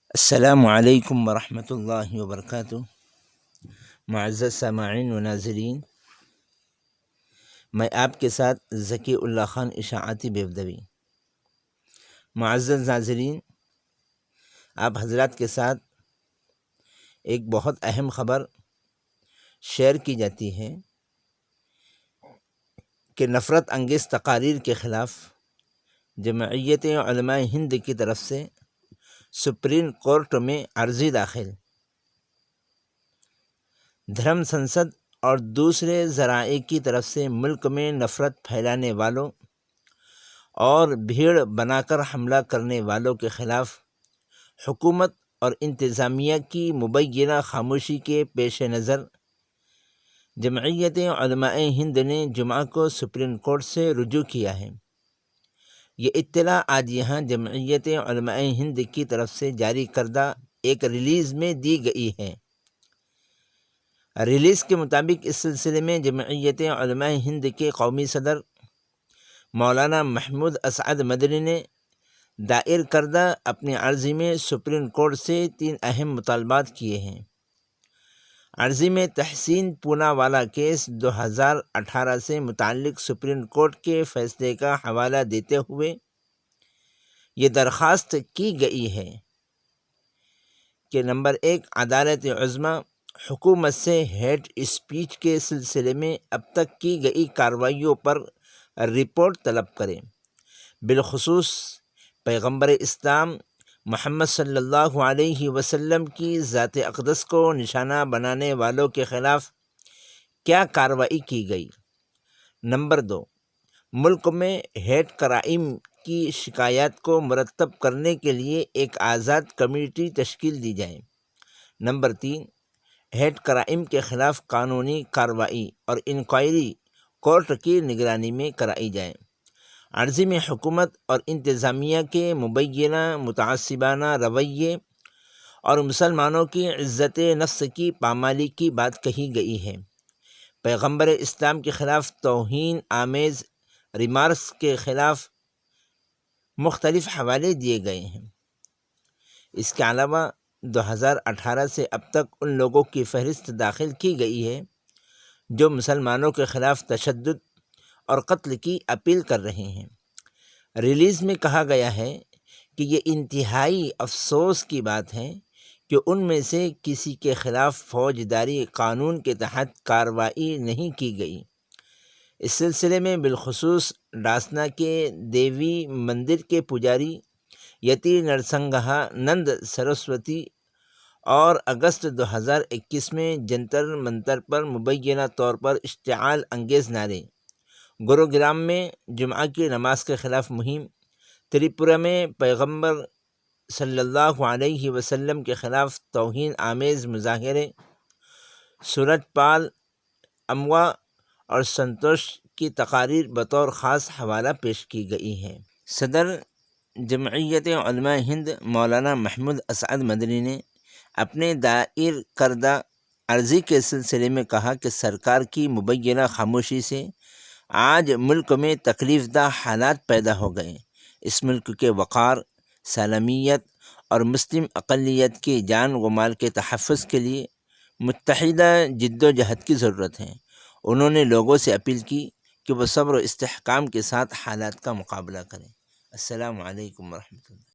السلام علیکم ورحمۃ اللہ وبرکاتہ۔ معزز سامعین و ناظرین، میں آپ کے ساتھ ذکی اللہ خان اشاعتی بیودوی۔ معزز ناظرین، آپ حضرات کے ساتھ ایک بہت اہم خبر شیئر کی جاتی ہے کہ نفرت انگیز تقاریر کے خلاف جمعیت علماء ہند کی طرف سے سپریم کورٹ میں عرضی داخل۔ دھرم سنسد اور دوسرے ذرائع کی طرف سے ملک میں نفرت پھیلانے والوں اور بھیڑ بنا کر حملہ کرنے والوں کے خلاف حکومت اور انتظامیہ کی مبینہ خاموشی کے پیش نظر جمعیت علماء ہند نے جمعہ کو سپریم کورٹ سے رجوع کیا ہے۔ یہ اطلاع آج یہاں جمعیت علماء ہند کی طرف سے جاری کردہ ایک ریلیز میں دی گئی ہے۔ ریلیز کے مطابق اس سلسلے میں جمعیت علماء ہند کے قومی صدر مولانا محمود اسعد مدنی نے دائر کردہ اپنی عرضی میں سپریم کورٹ سے 3 اہم مطالبات کیے ہیں۔ عرضی میں تحسین پونا والا کیس 2018 سے متعلق سپریم کورٹ کے فیصلے کا حوالہ دیتے ہوئے یہ درخواست کی گئی ہے کہ نمبر 1، عدالت عظمیٰ حکومت سے ہیٹ اسپیچ کے سلسلے میں اب تک کی گئی کارروائیوں پر رپورٹ طلب کرے، بالخصوص پیغمبر اسلام محمد صلی اللہ علیہ وسلم کی ذات اقدس کو نشانہ بنانے والوں کے خلاف کیا کارروائی کی گئی۔ نمبر 2، ملک میں ہیٹ کرائم کی شکایات کو مرتب کرنے کے لیے ایک آزاد کمیٹی تشکیل دی جائے۔ نمبر 3، ہیٹ کرائم کے خلاف قانونی کارروائی اور انکوائری کورٹ کی نگرانی میں کرائی جائے۔ عرضی میں حکومت اور انتظامیہ کے مبینہ متعصبانہ رویے اور مسلمانوں کی عزت نفس کی پامالی کی بات کہی گئی ہے۔ پیغمبر اسلام کے خلاف توہین آمیز ریمارکس کے خلاف مختلف حوالے دیے گئے ہیں۔ اس کے علاوہ 2018 سے اب تک ان لوگوں کی فہرست داخل کی گئی ہے جو مسلمانوں کے خلاف تشدد اور قتل کی اپیل کر رہے ہیں۔ ریلیز میں کہا گیا ہے کہ یہ انتہائی افسوس کی بات ہے کہ ان میں سے کسی کے خلاف فوجداری قانون کے تحت کارروائی نہیں کی گئی۔ اس سلسلے میں بالخصوص ڈاسنا کے دیوی مندر کے پجاری یتی نرسنگھا نند سرسوتی اور اگست 2021 میں جنتر منتر پر مبینہ طور پر اشتعال انگیز نعرے، گروگرام میں جمعہ کی نماز کے خلاف مہم، تریپورہ میں پیغمبر صلی اللہ علیہ وسلم کے خلاف توہین آمیز مظاہرے، سورج پال اموا اور سنتوش کی تقاریر بطور خاص حوالہ پیش کی گئی ہیں۔ صدر جمعیت علماء ہند مولانا محمود اسعد مدنی نے اپنے دائر کردہ عرضی کے سلسلے میں کہا کہ سرکار کی مبینہ خاموشی سے آج ملک میں تکلیف دہ حالات پیدا ہو گئے۔ اس ملک کے وقار، سالمیت اور مسلم اقلیت کی جان و مال کے تحفظ کے لیے متحدہ جد و جہد کی ضرورت ہے۔ انہوں نے لوگوں سے اپیل کی کہ وہ صبر و استحکام کے ساتھ حالات کا مقابلہ کریں۔ السلام علیکم ورحمۃ اللہ۔